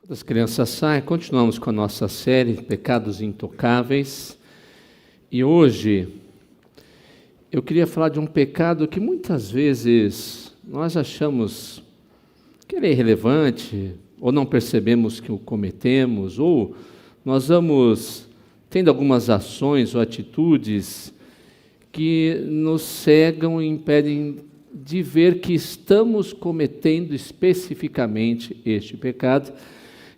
As crianças saem, continuamos com a nossa série Pecados Intocáveis. E hoje eu queria falar de um pecado que muitas vezes nós achamos que ele é irrelevante, ou não percebemos que o cometemos, ou nós vamos tendo algumas ações ou atitudes que nos cegam e impedem de ver que estamos cometendo especificamente este pecado,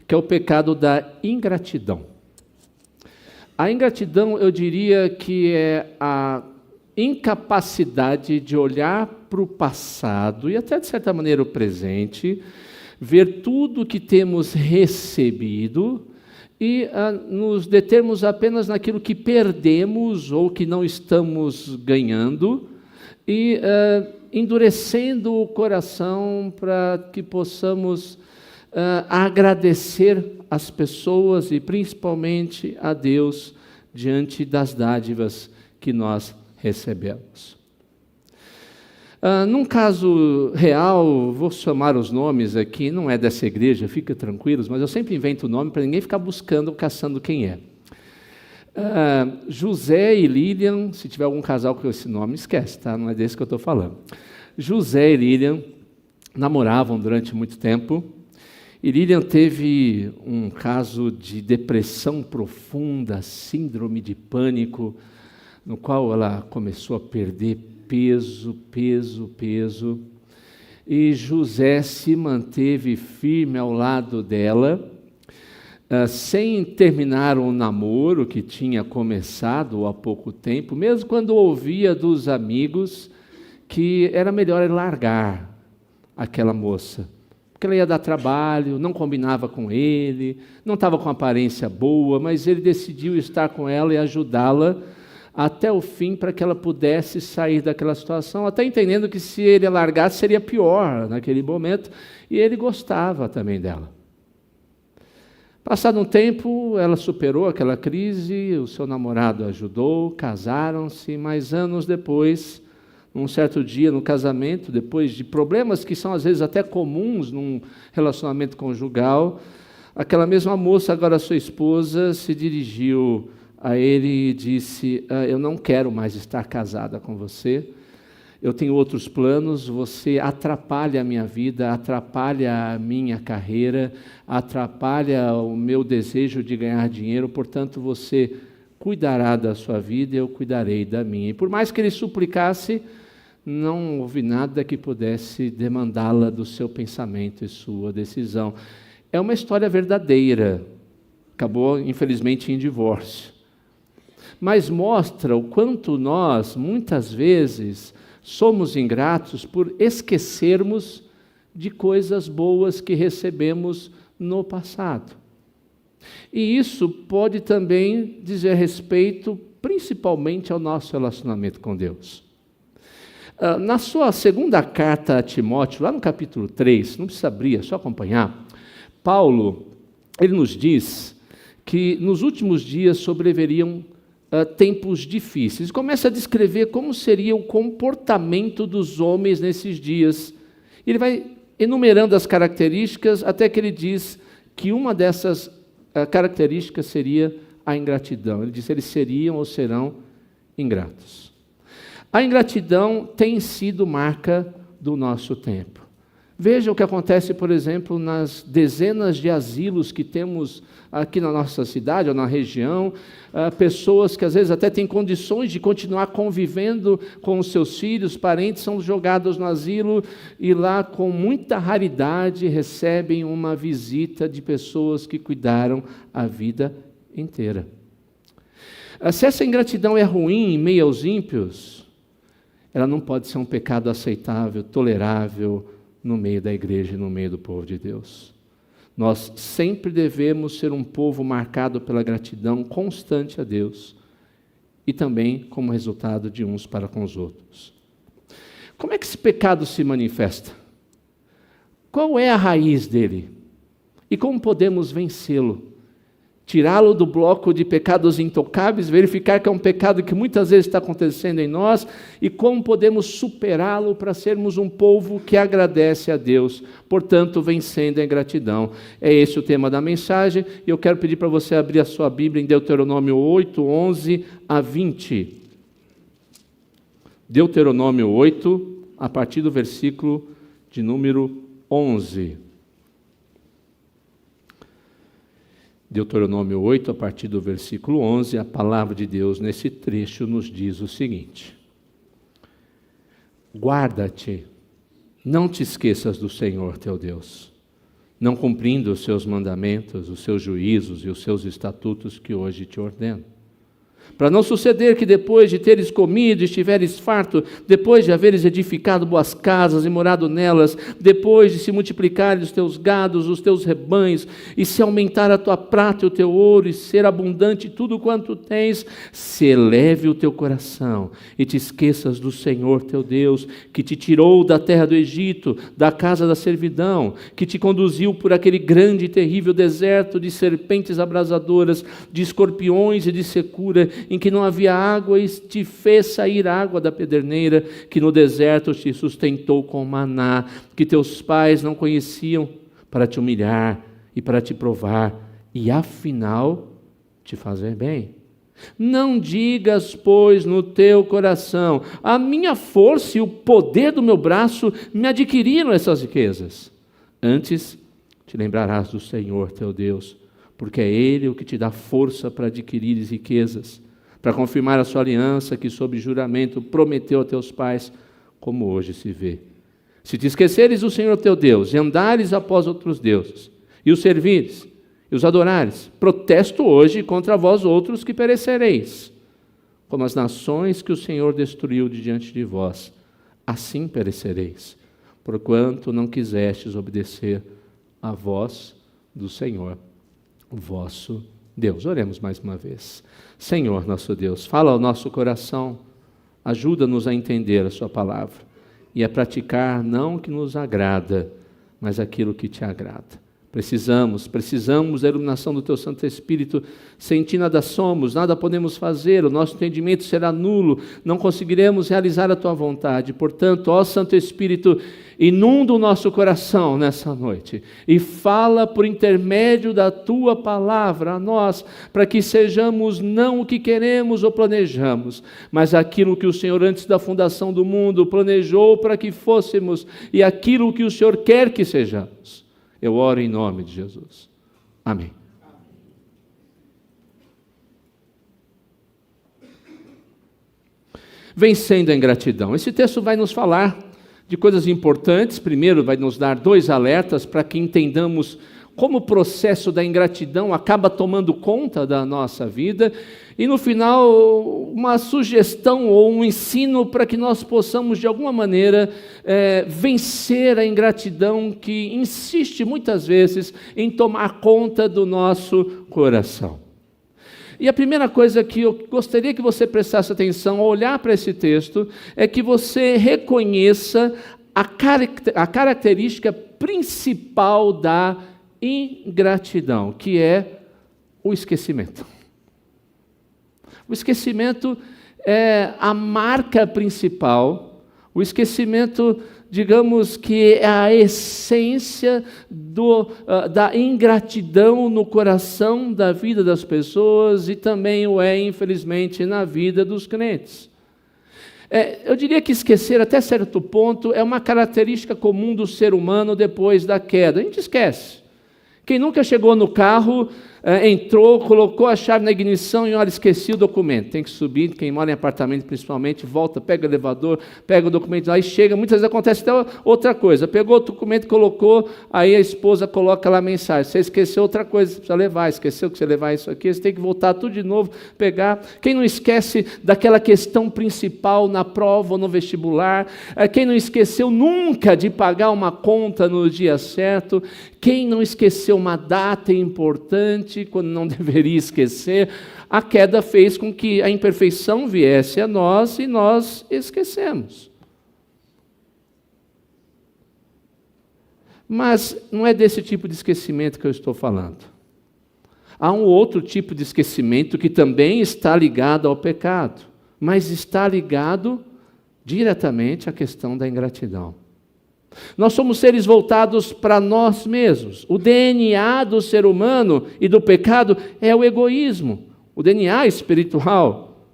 que é o pecado da ingratidão. A ingratidão, eu diria que é a incapacidade de olhar para o passado e até de certa maneira o presente, ver tudo que temos recebido e nos determos apenas naquilo que perdemos ou que não estamos ganhando e endurecendo o coração para que possamos agradecer as pessoas e principalmente a Deus diante das dádivas que nós recebemos. Num caso real, vou chamar os nomes aqui, não é dessa igreja, fica tranquilos, mas eu sempre invento o nome para ninguém ficar buscando, caçando quem é. José e Lilian, se tiver algum casal com esse nome, esquece, tá? Não é desse que eu estou falando. José e Lilian namoravam durante muito tempo, e Lilian teve um caso de depressão profunda, síndrome de pânico, no qual ela começou a perder peso, e José se manteve firme ao lado dela, sem terminar um namoro que tinha começado há pouco tempo, mesmo quando ouvia dos amigos que era melhor largar aquela moça, porque ela ia dar trabalho, não combinava com ele, não estava com aparência boa, mas ele decidiu estar com ela e ajudá-la até o fim para que ela pudesse sair daquela situação, até entendendo que se ele a largasse seria pior naquele momento, e ele gostava também dela. Passado um tempo, ela superou aquela crise, o seu namorado ajudou, casaram-se, mas anos depois, num certo dia no casamento, depois de problemas que são às vezes até comuns num relacionamento conjugal, aquela mesma moça, agora sua esposa, se dirigiu a ele e disse: eu não quero mais estar casada com você, eu tenho outros planos, você atrapalha a minha vida, atrapalha a minha carreira, atrapalha o meu desejo de ganhar dinheiro, portanto você cuidará da sua vida e eu cuidarei da minha. E por mais que ele suplicasse, não houve nada que pudesse demandá-la do seu pensamento e sua decisão. É uma história verdadeira, acabou infelizmente em divórcio. Mas mostra o quanto nós, muitas vezes, somos ingratos por esquecermos de coisas boas que recebemos no passado. E isso pode também dizer respeito, principalmente, ao nosso relacionamento com Deus. Na sua segunda carta a Timóteo, lá no capítulo 3, não precisa abrir, é só acompanhar, Paulo, ele nos diz que nos últimos dias sobreviriam tempos difíceis. Começa a descrever como seria o comportamento dos homens nesses dias. Ele vai enumerando as características até que ele diz que uma dessas características seria a ingratidão. Ele diz que eles seriam ou serão ingratos. A ingratidão tem sido marca do nosso tempo. Veja o que acontece, por exemplo, nas dezenas de asilos que temos aqui na nossa cidade ou na região, pessoas que às vezes até têm condições de continuar convivendo com os seus filhos, parentes, são jogados no asilo e lá com muita raridade recebem uma visita de pessoas que cuidaram a vida inteira. Se essa ingratidão é ruim em meio aos ímpios, ela não pode ser um pecado aceitável, tolerável, no meio da igreja e no meio do povo de Deus. Nós sempre devemos ser um povo marcado pela gratidão constante a Deus e também como resultado de uns para com os outros. Como é que esse pecado se manifesta? Qual é a raiz dele? E como podemos vencê-lo? tirá-lo do bloco de pecados intocáveis, verificar que é um pecado que muitas vezes está acontecendo em nós e como podemos superá-lo para sermos um povo que agradece a Deus, portanto, vencendo a ingratidão. É esse o tema da mensagem e eu quero pedir para você abrir a sua Bíblia em Deuteronômio 8, 11 a 20. Deuteronômio 8, a partir do versículo de número 11. Deuteronômio 8, a partir do versículo 11, a palavra de Deus nesse trecho nos diz o seguinte: guarda-te, não te esqueças do Senhor teu Deus, não cumprindo os seus mandamentos, os seus juízos e os seus estatutos que hoje te ordeno. Para não suceder que depois de teres comido e estiveres farto, depois de haveres edificado boas casas e morado nelas, depois de se multiplicarem os teus gados, os teus rebanhos, e se aumentar a tua prata e o teu ouro, e ser abundante tudo quanto tens, se eleve o teu coração, e te esqueças do Senhor teu Deus, que te tirou da terra do Egito, da casa da servidão, que te conduziu por aquele grande e terrível deserto de serpentes abrasadoras, de escorpiões e de secura, em que não havia água, e te fez sair água da pederneira, que no deserto te sustentou com maná, que teus pais não conheciam, para te humilhar e para te provar, e afinal te fazer bem. Não digas, pois, no teu coração: a minha força e o poder do meu braço me adquiriram essas riquezas. Antes te lembrarás do Senhor teu Deus, porque é Ele o que te dá força para adquirires riquezas, para confirmar a sua aliança que sob juramento prometeu a teus pais, como hoje se vê. Se te esqueceres do Senhor teu Deus e andares após outros deuses, e os servires, e os adorares, protesto hoje contra vós outros que perecereis, como as nações que o Senhor destruiu de diante de vós, assim perecereis, porquanto não quisestes obedecer à voz do Senhor, vosso Deus. Oremos mais uma vez. Senhor nosso Deus, fala ao nosso coração, ajuda-nos a entender a sua palavra e a praticar não o que nos agrada, mas aquilo que te agrada. Precisamos da iluminação do teu Santo Espírito. Sem ti nada somos, nada podemos fazer, o nosso entendimento será nulo, não conseguiremos realizar a tua vontade. Portanto, ó Santo Espírito, inunda o nosso coração nessa noite e fala por intermédio da tua palavra a nós, para que sejamos não o que queremos ou planejamos, mas aquilo que o Senhor antes da fundação do mundo planejou para que fôssemos e aquilo que o Senhor quer que sejamos. Eu oro em nome de Jesus. Amém. Vencendo a ingratidão. Esse texto vai nos falar de coisas importantes. Primeiro, vai nos dar 2 alertas para que entendamos como o processo da ingratidão acaba tomando conta da nossa vida. E no final, uma sugestão ou um ensino para que nós possamos, de alguma maneira, vencer a ingratidão que insiste muitas vezes em tomar conta do nosso coração. E a primeira coisa que eu gostaria que você prestasse atenção ao olhar para esse texto é que você reconheça a característica principal da ingratidão, que é o esquecimento. O esquecimento é a marca principal, o esquecimento, digamos que é a essência da ingratidão no coração da vida das pessoas e também o é, infelizmente, na vida dos crentes. Eu diria que esquecer, até certo ponto, é uma característica comum do ser humano depois da queda. A gente esquece. Quem nunca chegou no carro, entrou, colocou a chave na ignição e olha, esqueci o documento. Tem que subir, quem mora em apartamento principalmente, volta, pega o elevador, pega o documento lá e chega. Muitas vezes acontece até outra coisa. Pegou o documento, colocou, aí a esposa coloca lá a mensagem. Você esqueceu outra coisa, você precisa levar. Esqueceu que você levar isso aqui, você tem que voltar tudo de novo, pegar. Quem não esquece daquela questão principal na prova ou no vestibular? Quem não esqueceu nunca de pagar uma conta no dia certo? Quem não esqueceu uma data importante, quando não deveria esquecer? A queda fez com que a imperfeição viesse a nós e nós esquecemos. Mas não é desse tipo de esquecimento que eu estou falando. Há um outro tipo de esquecimento que também está ligado ao pecado, mas está ligado diretamente à questão da ingratidão. Nós somos seres voltados para nós mesmos. O DNA do ser humano e do pecado é o egoísmo, o DNA espiritual.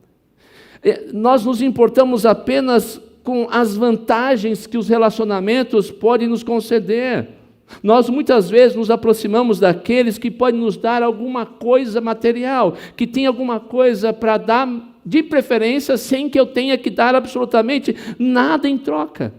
Nós nos importamos apenas com as vantagens que os relacionamentos podem nos conceder. Nós muitas vezes nos aproximamos daqueles que podem nos dar alguma coisa material, que tem alguma coisa para dar, de preferência, sem que eu tenha que dar absolutamente nada em troca.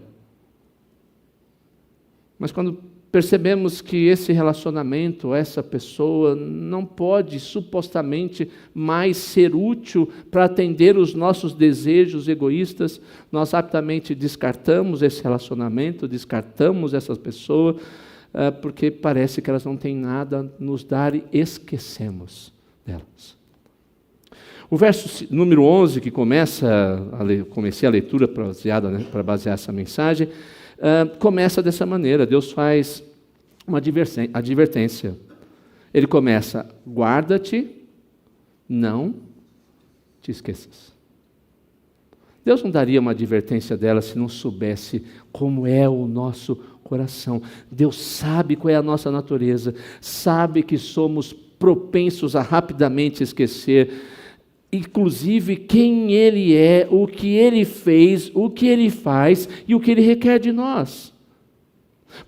Mas quando percebemos que esse relacionamento, essa pessoa, não pode supostamente mais ser útil para atender os nossos desejos egoístas, nós rapidamente descartamos esse relacionamento, descartamos essa pessoa, porque parece que elas não têm nada a nos dar e esquecemos delas. O verso número 11, que comecei a leitura para basear essa mensagem, começa dessa maneira. Deus faz uma advertência. Ele começa: guarda-te, não te esqueças. Deus não daria uma advertência dela se não soubesse como é o nosso coração. Deus sabe qual é a nossa natureza, sabe que somos propensos a rapidamente esquecer, inclusive quem Ele é, o que Ele fez, o que Ele faz e o que Ele requer de nós.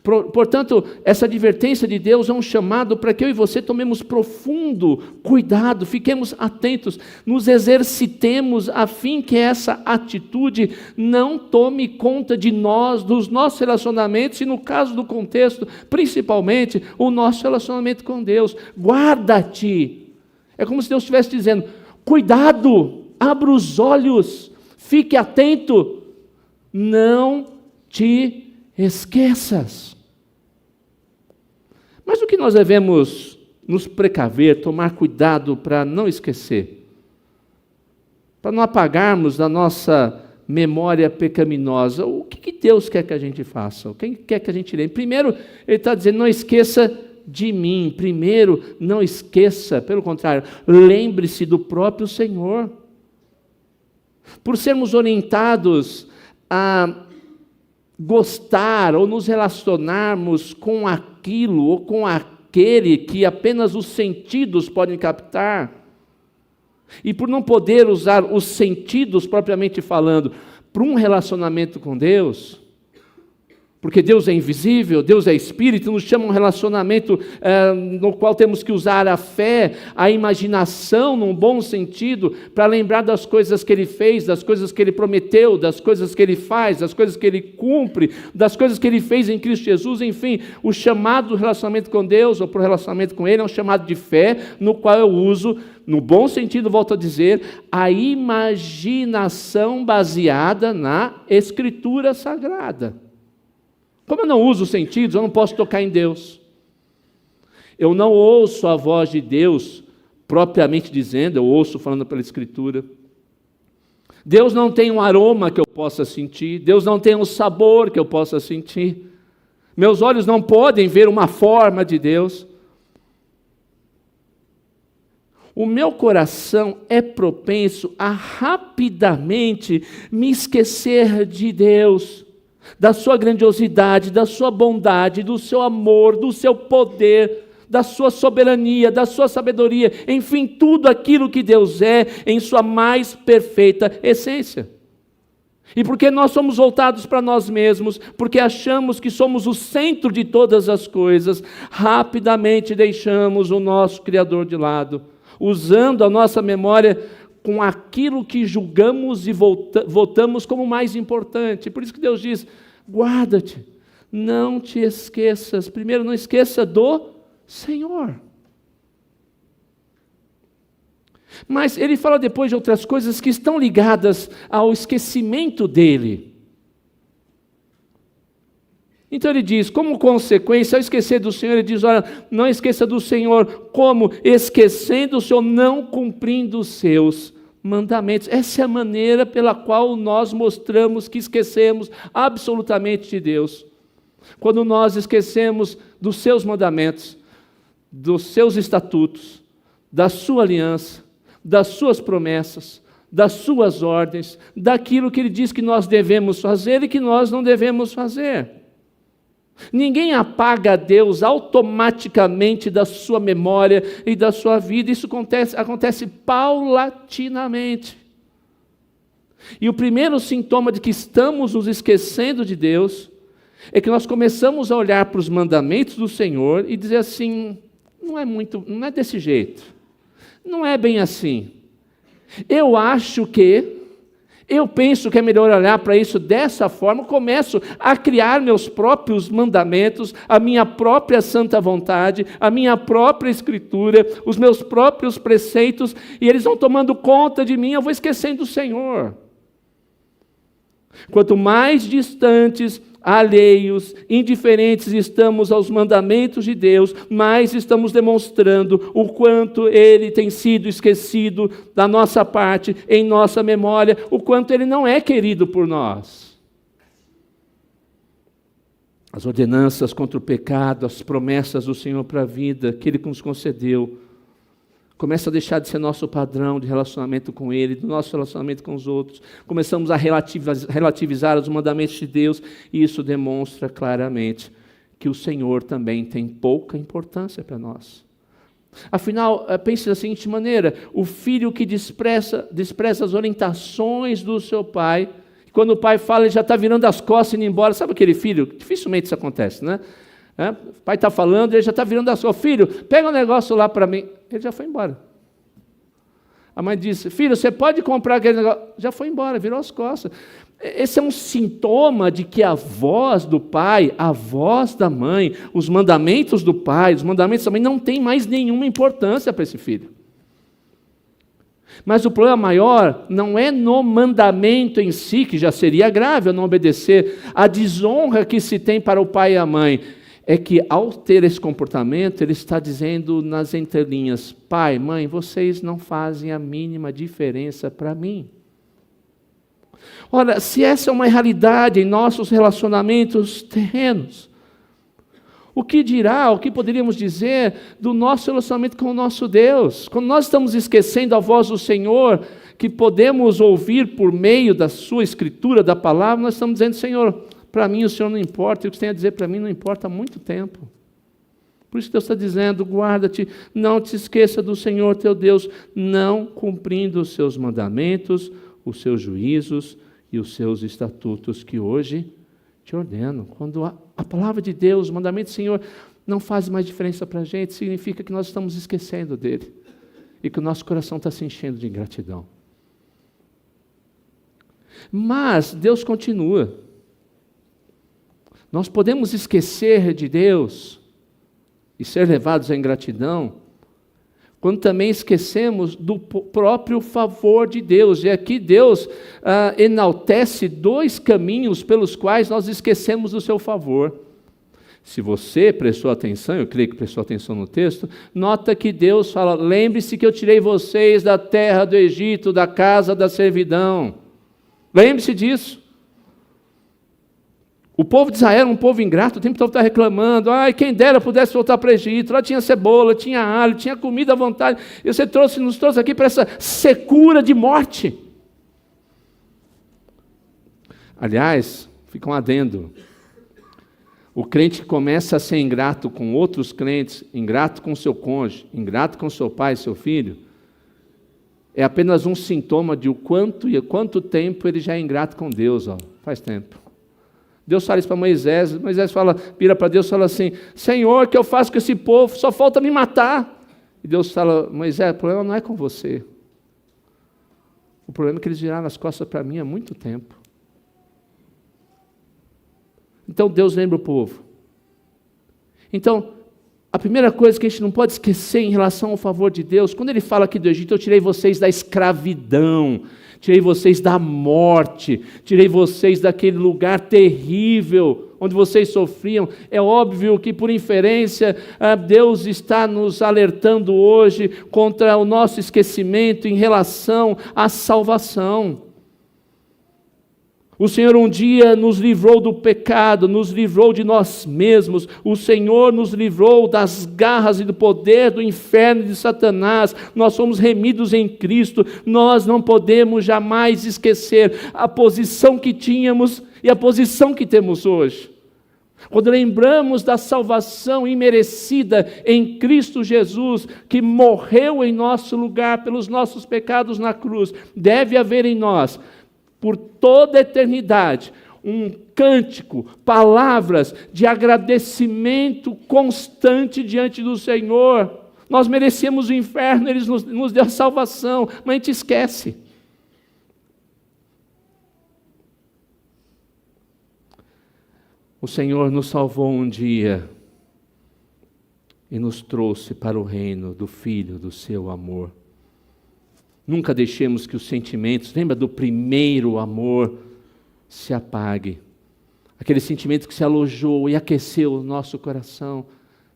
Portanto, essa advertência de Deus é um chamado para que eu e você tomemos profundo cuidado, fiquemos atentos, nos exercitemos a fim que essa atitude não tome conta de nós, dos nossos relacionamentos e, no caso do contexto, principalmente o nosso relacionamento com Deus. Guarda-te. É como se Deus estivesse dizendo: cuidado, abra os olhos, fique atento, não te esqueças. Mas o que nós devemos nos precaver, tomar cuidado para não esquecer? Para não apagarmos da nossa memória pecaminosa. O que Deus quer que a gente faça? O que quer que a gente lembre? Primeiro, Ele está dizendo: não esqueça de mim. Primeiro, não esqueça, pelo contrário, lembre-se do próprio Senhor. Por sermos orientados a gostar ou nos relacionarmos com aquilo ou com aquele que apenas os sentidos podem captar, e por não poder usar os sentidos propriamente falando para um relacionamento com Deus, porque Deus é invisível, Deus é Espírito, nos chama um relacionamento no qual temos que usar a fé, a imaginação, num bom sentido, para lembrar das coisas que Ele fez, das coisas que Ele prometeu, das coisas que Ele faz, das coisas que Ele cumpre, das coisas que Ele fez em Cristo Jesus. Enfim, o chamado do relacionamento com Deus, ou para o relacionamento com Ele, é um chamado de fé, no qual eu uso, no bom sentido, volto a dizer, a imaginação baseada na Escritura Sagrada. Como eu não uso os sentidos, eu não posso tocar em Deus. Eu não ouço a voz de Deus, propriamente dizendo, eu ouço falando pela Escritura. Deus não tem um aroma que eu possa sentir, Deus não tem um sabor que eu possa sentir. Meus olhos não podem ver uma forma de Deus. O meu coração é propenso a rapidamente me esquecer de Deus, da sua grandiosidade, da sua bondade, do seu amor, do seu poder, da sua soberania, da sua sabedoria, enfim, tudo aquilo que Deus é em sua mais perfeita essência. E porque nós somos voltados para nós mesmos, porque achamos que somos o centro de todas as coisas, rapidamente deixamos o nosso Criador de lado, usando a nossa memória com aquilo que julgamos e votamos como mais importante. Por isso que Deus diz: guarda-te, não te esqueças. Primeiro, não esqueça do Senhor. Mas Ele fala depois de outras coisas que estão ligadas ao esquecimento dEle. Então Ele diz, como consequência, ao esquecer do Senhor, Ele diz: olha, não esqueça do Senhor, como? Esquecendo o Senhor, não cumprindo os seus mandamentos. Essa é a maneira pela qual nós mostramos que esquecemos absolutamente de Deus. Quando nós esquecemos dos seus mandamentos, dos seus estatutos, da sua aliança, das suas promessas, das suas ordens, daquilo que ele diz que nós devemos fazer e que nós não devemos fazer. Ninguém apaga Deus automaticamente da sua memória e da sua vida. Isso acontece paulatinamente. E o primeiro sintoma de que estamos nos esquecendo de Deus é que nós começamos a olhar para os mandamentos do Senhor e dizer assim, não é desse jeito, não é bem assim. Eu penso que é melhor olhar para isso dessa forma, começo a criar meus próprios mandamentos, a minha própria santa vontade, a minha própria escritura, os meus próprios preceitos, e eles vão tomando conta de mim, eu vou esquecendo o Senhor. Quanto mais distantes, alheios, indiferentes estamos aos mandamentos de Deus, mais estamos demonstrando o quanto Ele tem sido esquecido da nossa parte, em nossa memória, o quanto Ele não é querido por nós. As ordenanças contra o pecado, as promessas do Senhor para a vida, que Ele nos concedeu, começa a deixar de ser nosso padrão de relacionamento com Ele, do nosso relacionamento com os outros. Começamos a relativizar os mandamentos de Deus, e isso demonstra claramente que o Senhor também tem pouca importância para nós. Afinal, pense da seguinte maneira, o filho que despreza as orientações do seu pai, quando o pai fala, ele já está virando as costas e indo embora. Sabe aquele filho? Dificilmente isso acontece, né? O pai está falando, ele já está virando a sua, filho, pega um negócio lá para mim. Ele já foi embora. A mãe disse, filho, você pode comprar aquele negócio? Já foi embora, virou as costas. Esse é um sintoma de que a voz do pai, a voz da mãe, os mandamentos do pai, os mandamentos da mãe não tem mais nenhuma importância para esse filho. Mas o problema maior não é no mandamento em si, que já seria grave eu não obedecer, a desonra que se tem para o pai e a mãe, é que ao ter esse comportamento, ele está dizendo nas entrelinhas, pai, mãe, vocês não fazem a mínima diferença para mim. Ora, se essa é uma realidade em nossos relacionamentos terrenos, o que poderíamos dizer do nosso relacionamento com o nosso Deus? Quando nós estamos esquecendo a voz do Senhor, que podemos ouvir por meio da sua escritura, da palavra, nós estamos dizendo, Senhor, para mim o Senhor não importa, e o que você tem a dizer para mim não importa há muito tempo. Por isso Deus está dizendo, guarda-te, não te esqueça do Senhor teu Deus, não cumprindo os seus mandamentos, os seus juízos e os seus estatutos que hoje te ordeno. Quando a palavra de Deus, o mandamento do Senhor não faz mais diferença para a gente, significa que nós estamos esquecendo dele e que o nosso coração está se enchendo de ingratidão. Mas Deus continua. Nós podemos esquecer de Deus e ser levados à ingratidão quando também esquecemos do próprio favor de Deus. E aqui Deus enaltece dois caminhos pelos quais nós esquecemos do seu favor. Se você prestou atenção, eu creio que prestou atenção no texto, nota que Deus fala, lembre-se que eu tirei vocês da terra do Egito, da casa da servidão. Lembre-se disso. O povo de Israel era um povo ingrato, o tempo todo está reclamando, quem dera pudesse voltar para o Egito, lá tinha cebola, tinha alho, tinha comida à vontade, e você nos trouxe aqui para essa secura de morte. Aliás, fica um adendo, o crente que começa a ser ingrato com outros crentes, ingrato com seu cônjuge, ingrato com seu pai, seu filho, é apenas um sintoma de quanto tempo ele já é ingrato com Deus, faz tempo. Deus fala isso para Moisés vira para Deus e fala assim, Senhor, o que eu faço com esse povo? Só falta me matar. E Deus fala, Moisés, o problema não é com você. O problema é que eles viraram as costas para mim há muito tempo. Então Deus lembra o povo. Então, a primeira coisa que a gente não pode esquecer em relação ao favor de Deus, quando Ele fala aqui do Egito, eu tirei vocês da escravidão, tirei vocês da morte, tirei vocês daquele lugar terrível, onde vocês sofriam. É óbvio que, por inferência, Deus está nos alertando hoje contra o nosso esquecimento em relação à salvação. O Senhor um dia nos livrou do pecado, nos livrou de nós mesmos. O Senhor nos livrou das garras e do poder do inferno e de Satanás. Nós somos remidos em Cristo. Nós não podemos jamais esquecer a posição que tínhamos e a posição que temos hoje. Quando lembramos da salvação imerecida em Cristo Jesus, que morreu em nosso lugar pelos nossos pecados na cruz, deve haver em nós, por toda a eternidade, um cântico, palavras de agradecimento constante diante do Senhor. Nós merecemos o inferno, Ele nos deu a salvação, mas a gente esquece. O Senhor nos salvou um dia e nos trouxe para o reino do Filho do seu amor. Nunca deixemos que os sentimentos, lembra do primeiro amor, se apague. Aquele sentimento que se alojou e aqueceu o nosso coração.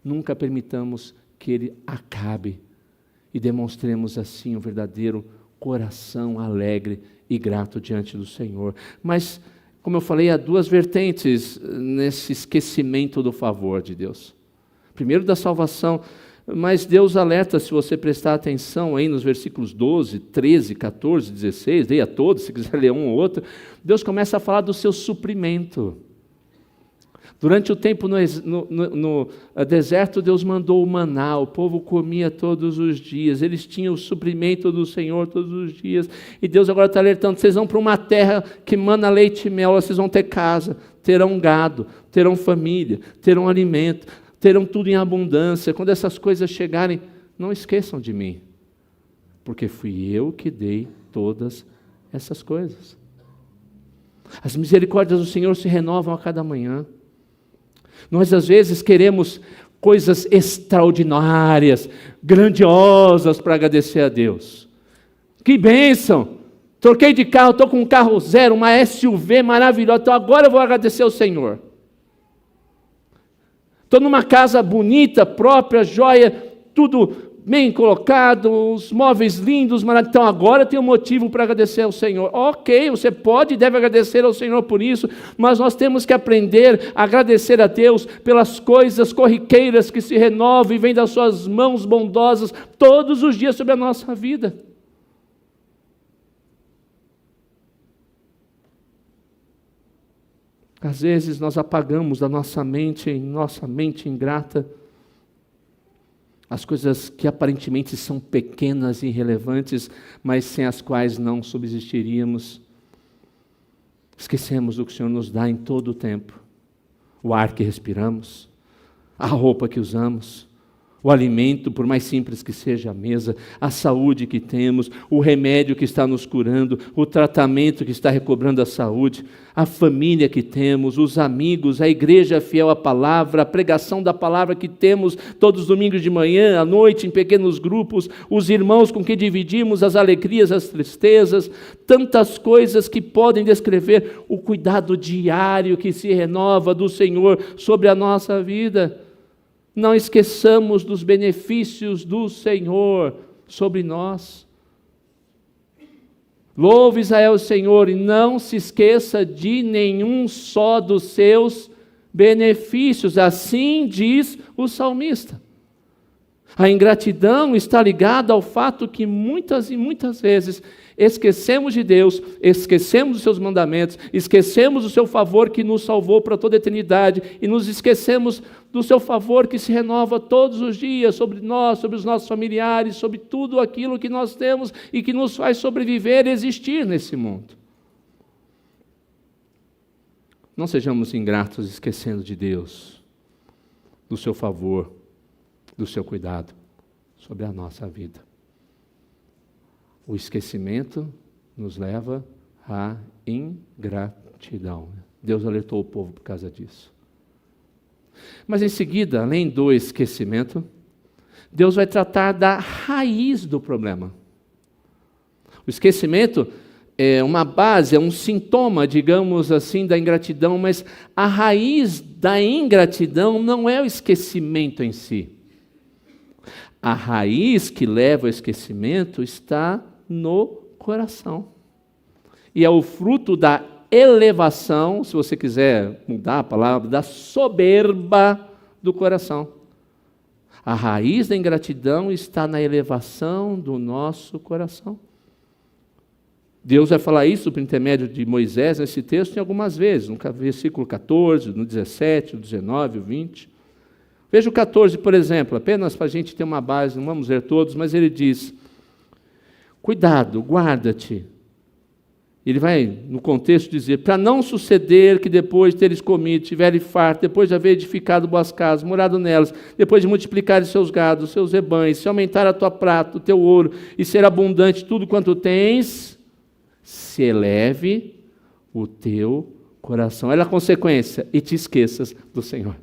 Nunca permitamos que ele acabe e demonstremos assim um verdadeiro coração alegre e grato diante do Senhor. Mas, como eu falei, há duas vertentes nesse esquecimento do favor de Deus. Primeiro da salvação, mas Deus alerta, se você prestar atenção aí nos versículos 12, 13, 14, 16, leia todos, se quiser ler um ou outro, Deus começa a falar do seu suprimento. Durante o tempo no deserto, Deus mandou o maná, o povo comia todos os dias, eles tinham o suprimento do Senhor todos os dias, e Deus agora está alertando, vocês vão para uma terra que mana leite e mel, vocês vão ter casa, terão gado, terão família, terão alimento, terão tudo em abundância. Quando essas coisas chegarem, não esqueçam de mim, porque fui eu que dei todas essas coisas. As misericórdias do Senhor se renovam a cada manhã. Nós às vezes queremos coisas extraordinárias, grandiosas para agradecer a Deus. Que bênção! Troquei de carro, estou com um carro zero, uma SUV maravilhosa, então agora eu vou agradecer ao Senhor. Estou numa casa bonita, própria, joia, tudo bem colocado, os móveis lindos, maravilhosos. Então agora eu tenho motivo para agradecer ao Senhor. Ok, você pode e deve agradecer ao Senhor por isso, mas nós temos que aprender a agradecer a Deus pelas coisas corriqueiras que se renovam e vêm das suas mãos bondosas todos os dias sobre a nossa vida. Às vezes nós apagamos da nossa mente ingrata, as coisas que aparentemente são pequenas e irrelevantes, mas sem as quais não subsistiríamos. Esquecemos do que o Senhor nos dá em todo o tempo. O ar que respiramos, a roupa que usamos, o alimento, por mais simples que seja a mesa, a saúde que temos, o remédio que está nos curando, o tratamento que está recobrando a saúde, a família que temos, os amigos, a igreja fiel à palavra, a pregação da palavra que temos todos os domingos de manhã, à noite, em pequenos grupos, os irmãos com quem dividimos as alegrias, as tristezas, tantas coisas que podem descrever o cuidado diário que se renova do Senhor sobre a nossa vida. Não esqueçamos dos benefícios do Senhor sobre nós. Louve Israel o Senhor e não se esqueça de nenhum só dos seus benefícios. Assim diz o salmista. A ingratidão está ligada ao fato que muitas e muitas vezes esquecemos de Deus, esquecemos dos seus mandamentos, esquecemos do seu favor que nos salvou para toda a eternidade e nos esquecemos do seu favor que se renova todos os dias sobre nós, sobre os nossos familiares, sobre tudo aquilo que nós temos e que nos faz sobreviver e existir nesse mundo. Não sejamos ingratos esquecendo de Deus, do seu favor, do seu cuidado sobre a nossa vida. O esquecimento nos leva à ingratidão. Deus alertou o povo por causa disso. Mas em seguida, além do esquecimento, Deus vai tratar da raiz do problema. O esquecimento é uma base, é um sintoma, digamos assim, da ingratidão, mas a raiz da ingratidão não é o esquecimento em si. A raiz que leva ao esquecimento está no coração. E é o fruto da elevação, se você quiser mudar a palavra, da soberba do coração. A raiz da ingratidão está na elevação do nosso coração. Deus vai falar isso por intermédio de Moisés nesse texto em algumas vezes, no versículo 14, no 17, no 19, no 20. Veja o 14, por exemplo, apenas para a gente ter uma base, não vamos ler todos, mas ele diz: cuidado, guarda-te. Ele vai, no contexto, dizer: para não suceder que depois de teres comido, tiveres farto, depois de haver edificado boas casas, morado nelas, depois de multiplicares seus gados, seus rebanhos, se aumentar a tua prata, o teu ouro, e ser abundante tudo quanto tens, se eleve o teu coração. Olha a consequência: e te esqueças do Senhor.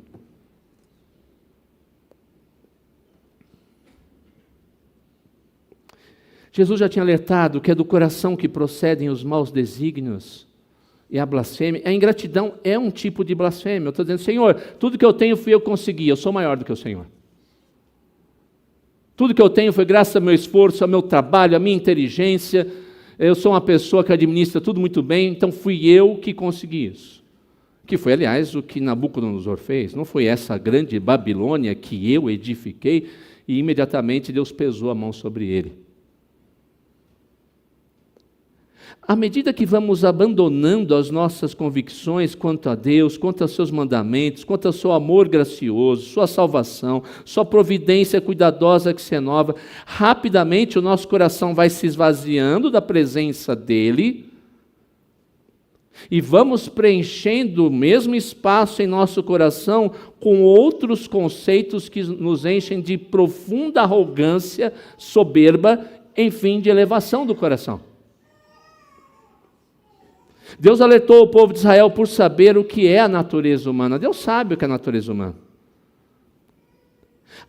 Jesus já tinha alertado que é do coração que procedem os maus desígnios e a blasfêmia. A ingratidão é um tipo de blasfêmia. Eu estou dizendo: Senhor, tudo que eu tenho fui eu que consegui, eu sou maior do que o Senhor. Tudo que eu tenho foi graças ao meu esforço, ao meu trabalho, à minha inteligência. Eu sou uma pessoa que administra tudo muito bem, então fui eu que consegui isso. Que foi, aliás, o que Nabucodonosor fez. Não foi essa grande Babilônia que eu edifiquei, e imediatamente Deus pesou a mão sobre ele. À medida que vamos abandonando as nossas convicções quanto a Deus, quanto aos seus mandamentos, quanto ao seu amor gracioso, sua salvação, sua providência cuidadosa que se renova, rapidamente o nosso coração vai se esvaziando da presença dele e vamos preenchendo o mesmo espaço em nosso coração com outros conceitos que nos enchem de profunda arrogância, soberba, enfim, de elevação do coração. Deus alertou o povo de Israel por saber o que é a natureza humana. Deus sabe o que é a natureza humana.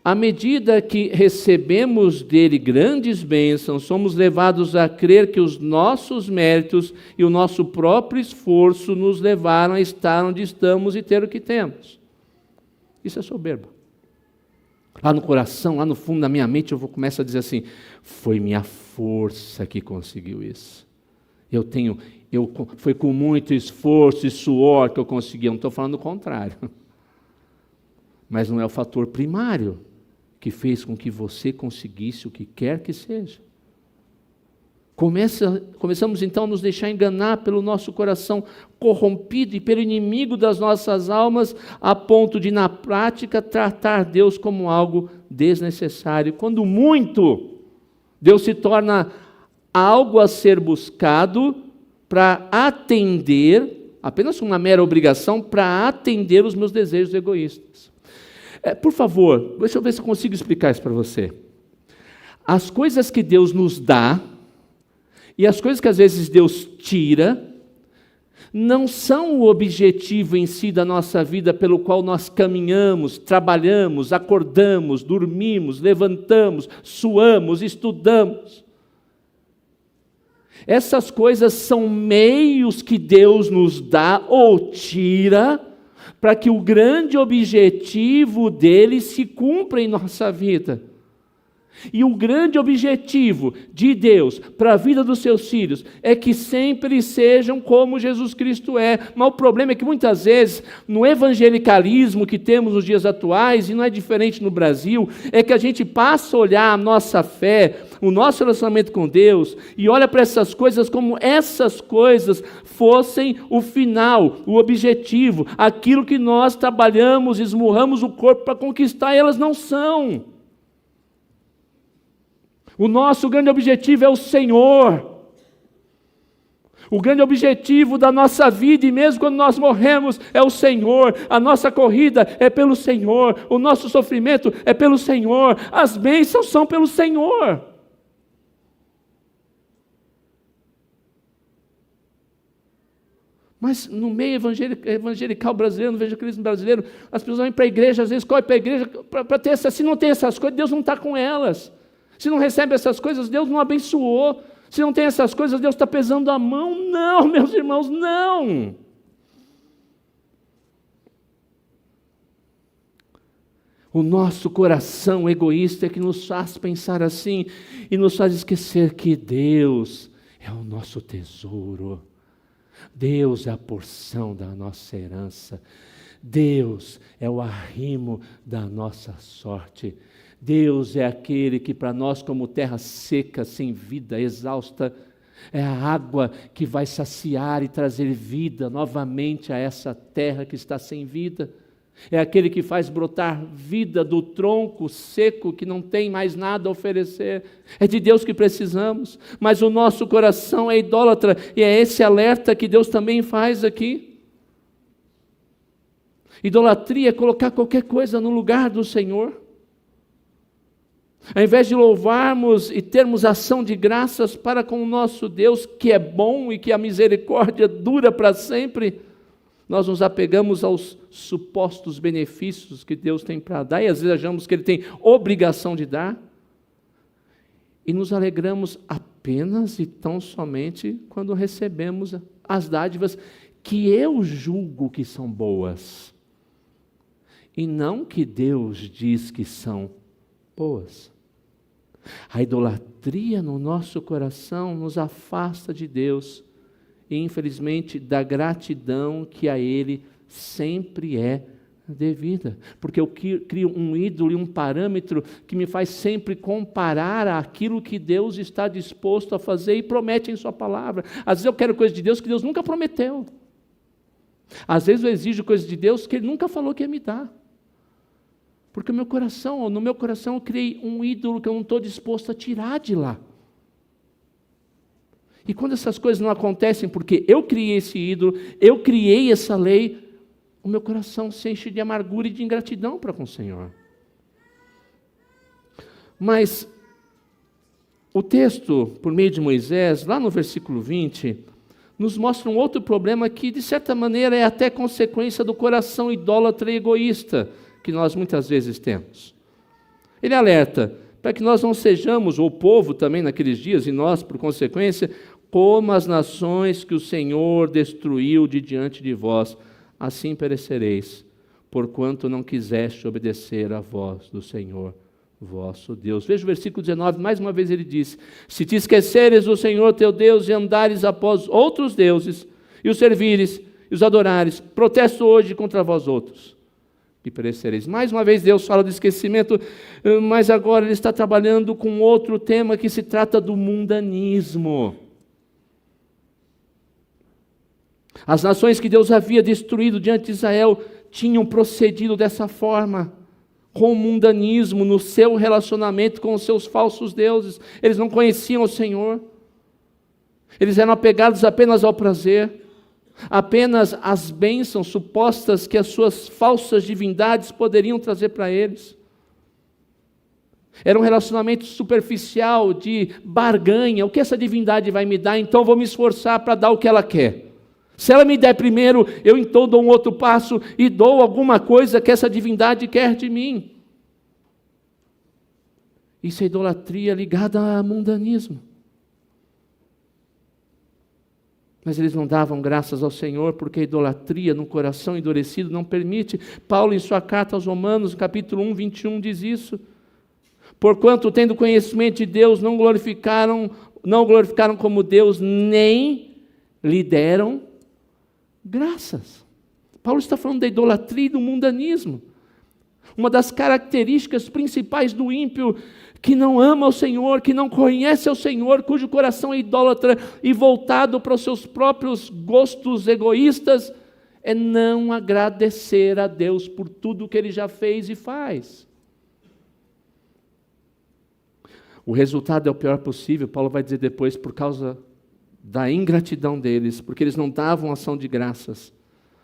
À medida que recebemos dele grandes bênçãos, somos levados a crer que os nossos méritos e o nosso próprio esforço nos levaram a estar onde estamos e ter o que temos. Isso é soberba. Lá no coração, lá no fundo da minha mente, eu começo a dizer assim: foi minha força que conseguiu isso. Foi com muito esforço e suor que eu consegui. Eu não estou falando o contrário. Mas não é o fator primário que fez com que você conseguisse o que quer que seja. Começamos então a nos deixar enganar pelo nosso coração corrompido e pelo inimigo das nossas almas, a ponto de, na prática, tratar Deus como algo desnecessário. Quando muito, Deus se torna algo a ser buscado para atender, apenas uma mera obrigação, para atender os meus desejos egoístas. Por favor, deixa eu ver se eu consigo explicar isso para você. As coisas que Deus nos dá e as coisas que às vezes Deus tira, não são o objetivo em si da nossa vida pelo qual nós caminhamos, trabalhamos, acordamos, dormimos, levantamos, suamos, estudamos. Essas coisas são meios que Deus nos dá ou tira para que o grande objetivo dele se cumpra em nossa vida. E o grande objetivo de Deus para a vida dos seus filhos é que sempre sejam como Jesus Cristo é. Mas o problema é que muitas vezes, no evangelicalismo que temos nos dias atuais, e não é diferente no Brasil, é que a gente passa a olhar a nossa fé, o nosso relacionamento com Deus, e olha para essas coisas como essas coisas fossem o final, o objetivo, aquilo que nós trabalhamos, esmurramos o corpo para conquistar, e elas não são. O nosso grande objetivo é o Senhor. O grande objetivo da nossa vida, e mesmo quando nós morremos, é o Senhor. A nossa corrida é pelo Senhor. O nosso sofrimento é pelo Senhor. As bênçãos são pelo Senhor. Mas no meio evangelical brasileiro, no evangelicalismo brasileiro, as pessoas vão para a igreja, às vezes correm para a igreja para ter se não tem essas coisas, Deus não está com elas. Se não recebe essas coisas, Deus não abençoou. Se não tem essas coisas, Deus está pesando a mão. Não, meus irmãos, não. O nosso coração egoísta é que nos faz pensar assim e nos faz esquecer que Deus é o nosso tesouro. Deus é a porção da nossa herança. Deus é o arrimo da nossa sorte. Deus é aquele que para nós, como terra seca, sem vida, exausta, é a água que vai saciar e trazer vida novamente a essa terra que está sem vida. É aquele que faz brotar vida do tronco seco que não tem mais nada a oferecer. É de Deus que precisamos, mas o nosso coração é idólatra, e é esse alerta que Deus também faz aqui. Idolatria é colocar qualquer coisa no lugar do Senhor. Ao invés de louvarmos e termos ação de graças para com o nosso Deus, que é bom e que a misericórdia dura para sempre, nós nos apegamos aos supostos benefícios que Deus tem para dar, e às vezes achamos que Ele tem obrigação de dar, e nos alegramos apenas e tão somente quando recebemos as dádivas que eu julgo que são boas, e não que Deus diz que são boas. A idolatria no nosso coração nos afasta de Deus e, infelizmente, da gratidão que a Ele sempre é devida. Porque eu crio um ídolo e um parâmetro que me faz sempre comparar aquilo que Deus está disposto a fazer e promete em Sua palavra. Às vezes eu quero coisas de Deus que Deus nunca prometeu. Às vezes eu exijo coisas de Deus que Ele nunca falou que ia me dar. Porque no meu coração eu criei um ídolo que eu não estou disposto a tirar de lá. E quando essas coisas não acontecem porque eu criei esse ídolo, eu criei essa lei, o meu coração se enche de amargura e de ingratidão para com o Senhor. Mas o texto, por meio de Moisés, lá no versículo 20, nos mostra um outro problema que, de certa maneira, é até consequência do coração idólatra e egoísta que nós muitas vezes temos. Ele alerta para que nós não sejamos, ou o povo também naqueles dias, e nós, por consequência, como as nações que o Senhor destruiu de diante de vós, assim perecereis, porquanto não quiseste obedecer à voz do Senhor vosso Deus. Veja o versículo 19, mais uma vez ele diz: se te esqueceres do Senhor teu Deus e andares após outros deuses, e os servires, e os adorares, protesto hoje contra vós outros, e perecereis. Mais uma vez Deus fala do esquecimento, mas agora Ele está trabalhando com outro tema que se trata do mundanismo. As nações que Deus havia destruído diante de Israel tinham procedido dessa forma, com o mundanismo no seu relacionamento com os seus falsos deuses. Eles não conheciam o Senhor, eles eram apegados apenas ao prazer, apenas às bênçãos supostas que as suas falsas divindades poderiam trazer para eles. Era um relacionamento superficial, de barganha. O que essa divindade vai me dar, então vou me esforçar para dar o que ela quer. Se ela me der primeiro, eu então dou um outro passo e dou alguma coisa que essa divindade quer de mim. Isso é idolatria ligada a mundanismo. Mas eles não davam graças ao Senhor, porque a idolatria no coração endurecido não permite. Paulo, em sua carta aos Romanos, capítulo 1, 21, diz isso. Porquanto, tendo conhecimento de Deus, não glorificaram como Deus, nem lhe deram graças. Paulo está falando da idolatria e do mundanismo. Uma das características principais do ímpio, que não ama o Senhor, que não conhece o Senhor, cujo coração é idólatra e voltado para os seus próprios gostos egoístas, é não agradecer a Deus por tudo que Ele já fez e faz. O resultado é o pior possível, Paulo vai dizer depois, por causa da ingratidão deles, porque eles não davam ação de graças,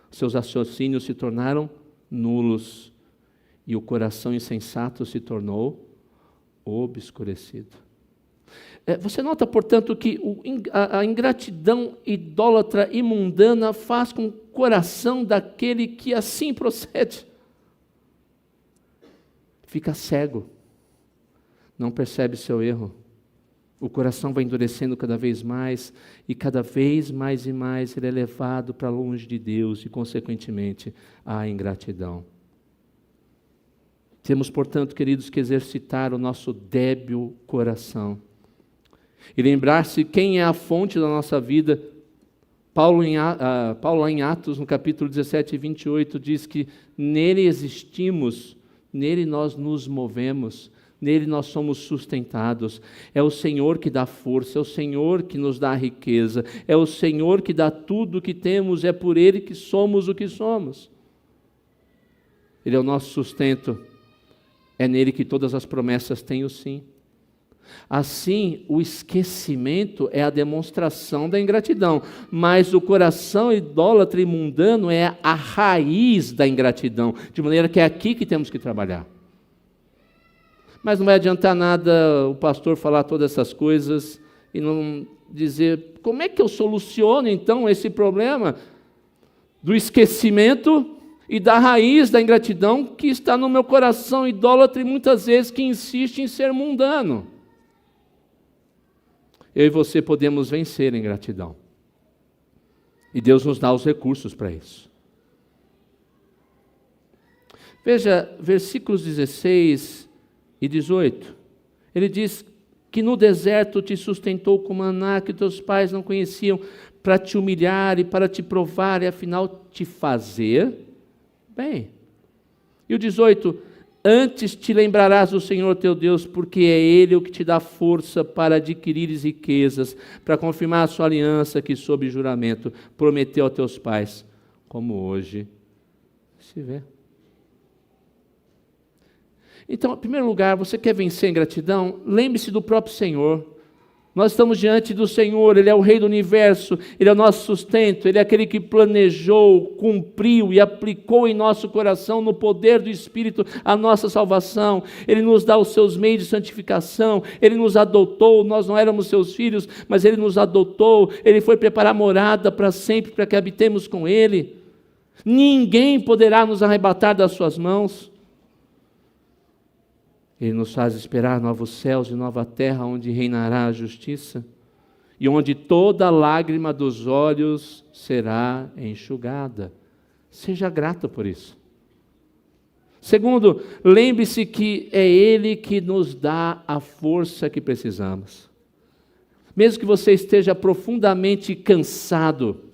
seus raciocínios se tornaram nulos, e o coração insensato se tornou obscurecido. Você nota, portanto, que a ingratidão idólatra e mundana faz com o coração daquele que assim procede. Fica cego, não percebe seu erro. O coração vai endurecendo cada vez mais, e cada vez mais e mais ele é levado para longe de Deus, e consequentemente à ingratidão. Temos, portanto, queridos, que exercitar o nosso débil coração e lembrar-se quem é a fonte da nossa vida, Paulo, lá em Atos, no capítulo 17 e 28, diz que nele existimos, nele nós nos movemos, nele nós somos sustentados. É o Senhor que dá força, é o Senhor que nos dá riqueza, é o Senhor que dá tudo o que temos, é por Ele que somos o que somos. Ele é o nosso sustento, é nele que todas as promessas têm o sim. Assim, o esquecimento é a demonstração da ingratidão, mas o coração idólatra e mundano é a raiz da ingratidão, de maneira que é aqui que temos que trabalhar. Mas não vai adiantar nada o pastor falar todas essas coisas e não dizer, como é que eu soluciono então esse problema do esquecimento e da raiz da ingratidão que está no meu coração idólatra e muitas vezes que insiste em ser mundano. Eu e você podemos vencer a ingratidão. E Deus nos dá os recursos para isso. Veja, versículos 16 e 18. Ele diz que no deserto te sustentou com maná que teus pais não conheciam, para te humilhar e para te provar e afinal te fazer bem. E o 18, antes te lembrarás do Senhor teu Deus, porque é Ele o que te dá força para adquirires riquezas, para confirmar a sua aliança que sob juramento prometeu a teus pais, como hoje se vê. Então, em primeiro lugar, você quer vencer a ingratidão? Lembre-se do próprio Senhor. Nós estamos diante do Senhor, Ele é o Rei do Universo, Ele é o nosso sustento, Ele é aquele que planejou, cumpriu e aplicou em nosso coração, no poder do Espírito, a nossa salvação. Ele nos dá os seus meios de santificação, Ele nos adotou, nós não éramos seus filhos, mas Ele nos adotou, Ele foi preparar morada para sempre, para que habitemos com Ele. Ninguém poderá nos arrebatar das suas mãos. Ele nos faz esperar novos céus e nova terra, onde reinará a justiça, e onde toda lágrima dos olhos será enxugada. Seja grato por isso. Segundo, lembre-se que é Ele que nos dá a força que precisamos. Mesmo que você esteja profundamente cansado,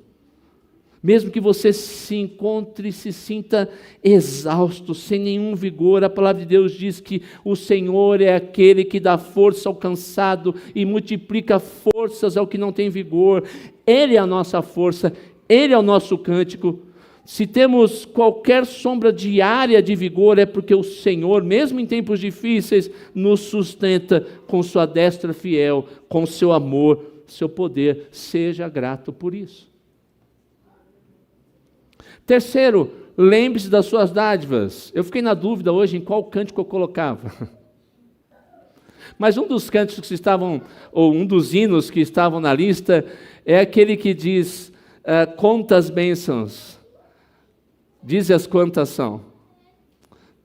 mesmo que você se encontre e se sinta exausto, sem nenhum vigor, a palavra de Deus diz que o Senhor é aquele que dá força ao cansado e multiplica forças ao que não tem vigor. Ele é a nossa força, Ele é o nosso cântico. Se temos qualquer sombra diária de vigor, é porque o Senhor, mesmo em tempos difíceis, nos sustenta com sua destra fiel, com seu amor, seu poder. Seja grato por isso. Terceiro, lembre-se das suas dádivas. Eu fiquei na dúvida hoje em qual cântico eu colocava. Mas um dos cânticos que estavam, ou um dos hinos que estavam na lista, é aquele que diz, conta as bênçãos, dize as quantas são,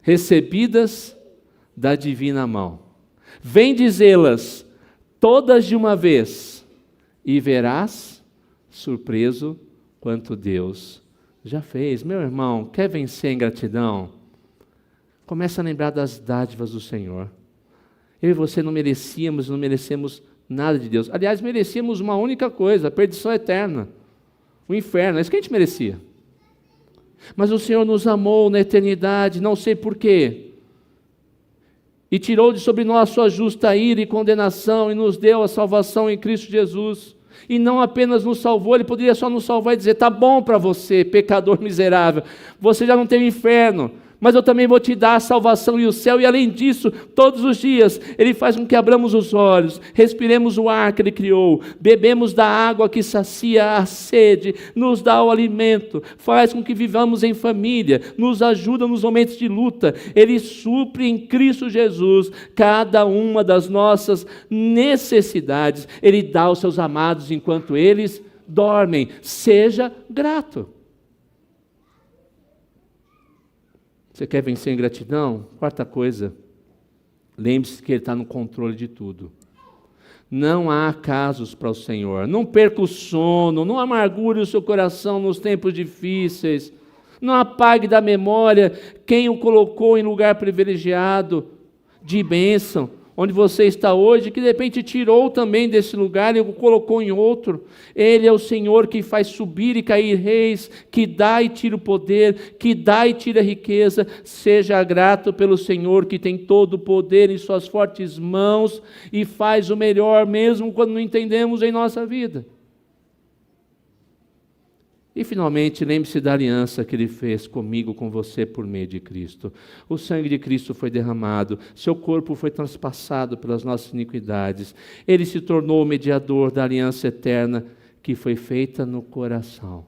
recebidas da divina mão. Vem dizê-las todas de uma vez, e verás, surpreso, quanto Deus já fez. Meu irmão, quer vencer a ingratidão? Começa a lembrar das dádivas do Senhor. Eu e você não merecemos nada de Deus. Aliás, merecíamos uma única coisa, a perdição eterna, o inferno, é isso que a gente merecia. Mas o Senhor nos amou na eternidade, não sei porquê, e tirou de sobre nós sua justa ira e condenação, e nos deu a salvação em Cristo Jesus. E não apenas nos salvou, Ele poderia só nos salvar e dizer, tá bom para você, pecador miserável, você já não tem o inferno, mas eu também vou te dar a salvação e o céu. E além disso, todos os dias, Ele faz com que abramos os olhos, respiremos o ar que Ele criou, bebemos da água que sacia a sede, nos dá o alimento, faz com que vivamos em família, nos ajuda nos momentos de luta. Ele supre em Cristo Jesus cada uma das nossas necessidades. Ele dá aos seus amados enquanto eles dormem. Seja grato. Você quer vencer a ingratidão? Quarta coisa, lembre-se que Ele está no controle de tudo. Não há casos para o Senhor. Não perca o sono, não amargure o seu coração nos tempos difíceis. Não apague da memória quem o colocou em lugar privilegiado de bênção. onde você está hoje, que de repente tirou também desse lugar e o colocou em outro. Ele é o Senhor que faz subir e cair reis, que dá e tira o poder, que dá e tira a riqueza. Seja grato pelo Senhor que tem todo o poder em suas fortes mãos e faz o melhor mesmo quando não entendemos em nossa vida. E finalmente, lembre-se da aliança que Ele fez comigo, com você, por meio de Cristo. O sangue de Cristo foi derramado, seu corpo foi transpassado pelas nossas iniquidades. Ele se tornou o mediador da aliança eterna que foi feita no coração,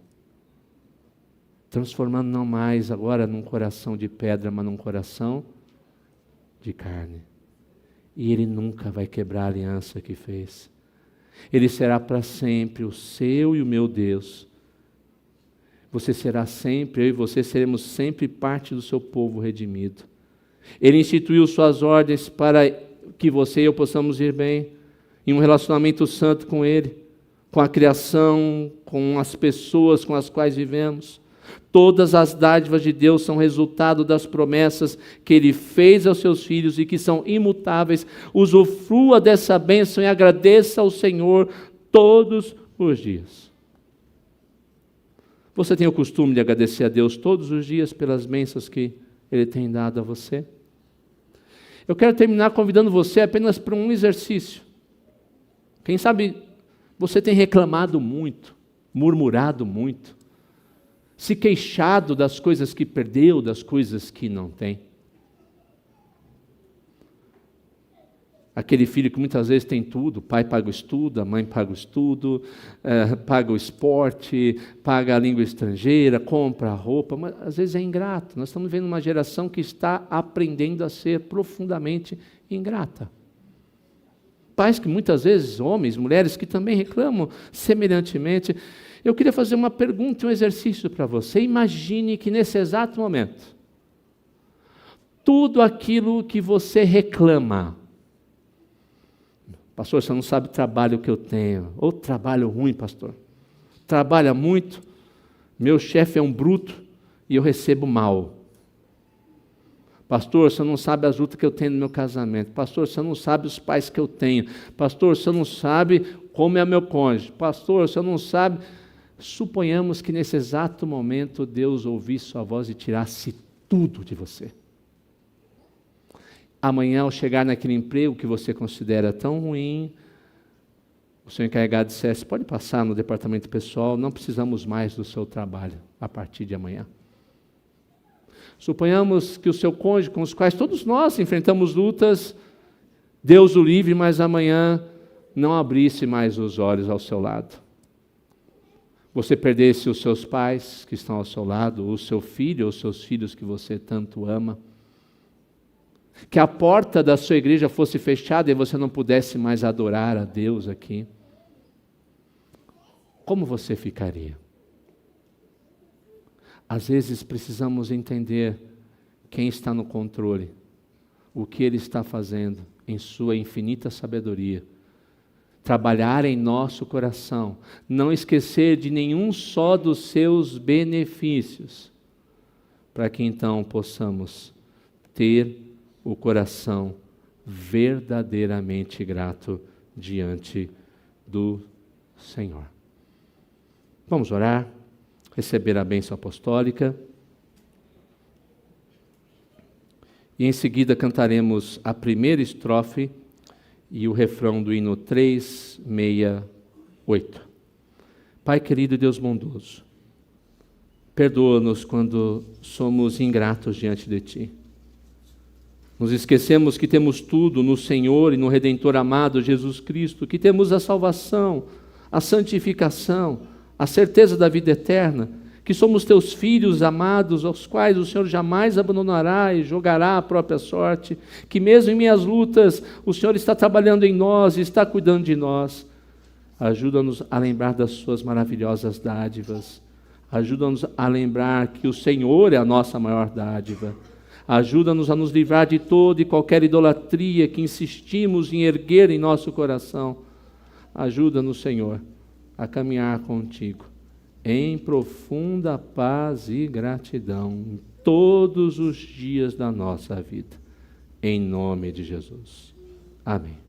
transformando não mais agora num coração de pedra, mas num coração de carne. E Ele nunca vai quebrar a aliança que fez. Ele será para sempre o seu e o meu Deus. Você será sempre, eu e você seremos sempre parte do seu povo redimido. Ele instituiu suas ordens para que você e eu possamos ir bem, em um relacionamento santo com Ele, com a criação, com as pessoas com as quais vivemos. Todas as dádivas de Deus são resultado das promessas que Ele fez aos seus filhos e que são imutáveis. Usufrua dessa bênção e agradeça ao Senhor todos os dias. Você tem o costume de agradecer a Deus todos os dias pelas bênçãos que Ele tem dado a você? Eu quero terminar convidando você apenas para um exercício. Quem sabe você tem reclamado muito, murmurado muito, se queixado das coisas que perdeu, das coisas que não tem. Aquele filho que muitas vezes tem tudo, o pai paga o estudo, a mãe paga o estudo, paga o esporte, paga a língua estrangeira, compra a roupa, mas às vezes é ingrato. Nós estamos vendo uma geração que está aprendendo a ser profundamente ingrata. Pais que muitas vezes, homens, mulheres, que também reclamam semelhantemente. Eu queria fazer uma pergunta, um exercício para você. Imagine que nesse exato momento, tudo aquilo que você reclama, pastor, você não sabe o trabalho que eu tenho. Ou trabalho ruim, pastor. Trabalha muito, meu chefe é um bruto e eu recebo mal. Pastor, você não sabe as lutas que eu tenho no meu casamento. Pastor, você não sabe os pais que eu tenho. Pastor, você não sabe como é meu cônjuge. Pastor, você não sabe. Suponhamos que nesse exato momento Deus ouvisse sua voz e tirasse tudo de você. Amanhã, ao chegar naquele emprego que você considera tão ruim, o seu encarregado dissesse, pode passar no departamento pessoal, não precisamos mais do seu trabalho a partir de amanhã. Suponhamos que o seu cônjuge, com os quais todos nós enfrentamos lutas, Deus o livre, mas amanhã não abrisse mais os olhos ao seu lado. Você perdesse os seus pais que estão ao seu lado, o seu filho ou os seus filhos que você tanto ama. Que a porta da sua igreja fosse fechada e você não pudesse mais adorar a Deus aqui. Como você ficaria? Às vezes precisamos entender quem está no controle, o que Ele está fazendo em sua infinita sabedoria. Trabalhar em nosso coração, não esquecer de nenhum só dos seus benefícios, para que então possamos ter o coração verdadeiramente grato diante do Senhor. Vamos orar, receber a bênção apostólica e em seguida cantaremos a primeira estrofe e o refrão do hino 368. Pai querido e Deus bondoso, perdoa-nos quando somos ingratos diante de Ti. Nos esquecemos que temos tudo no Senhor e no Redentor amado Jesus Cristo, que temos a salvação, a santificação, a certeza da vida eterna, que somos Teus filhos amados, aos quais o Senhor jamais abandonará e jogará a própria sorte, que mesmo em minhas lutas o Senhor está trabalhando em nós e está cuidando de nós. Ajuda-nos a lembrar das Suas maravilhosas dádivas, ajuda-nos a lembrar que o Senhor é a nossa maior dádiva. Ajuda-nos a nos livrar de toda e qualquer idolatria que insistimos em erguer em nosso coração. Ajuda-nos, Senhor, a caminhar contigo em profunda paz e gratidão todos os dias da nossa vida. Em nome de Jesus. Amém.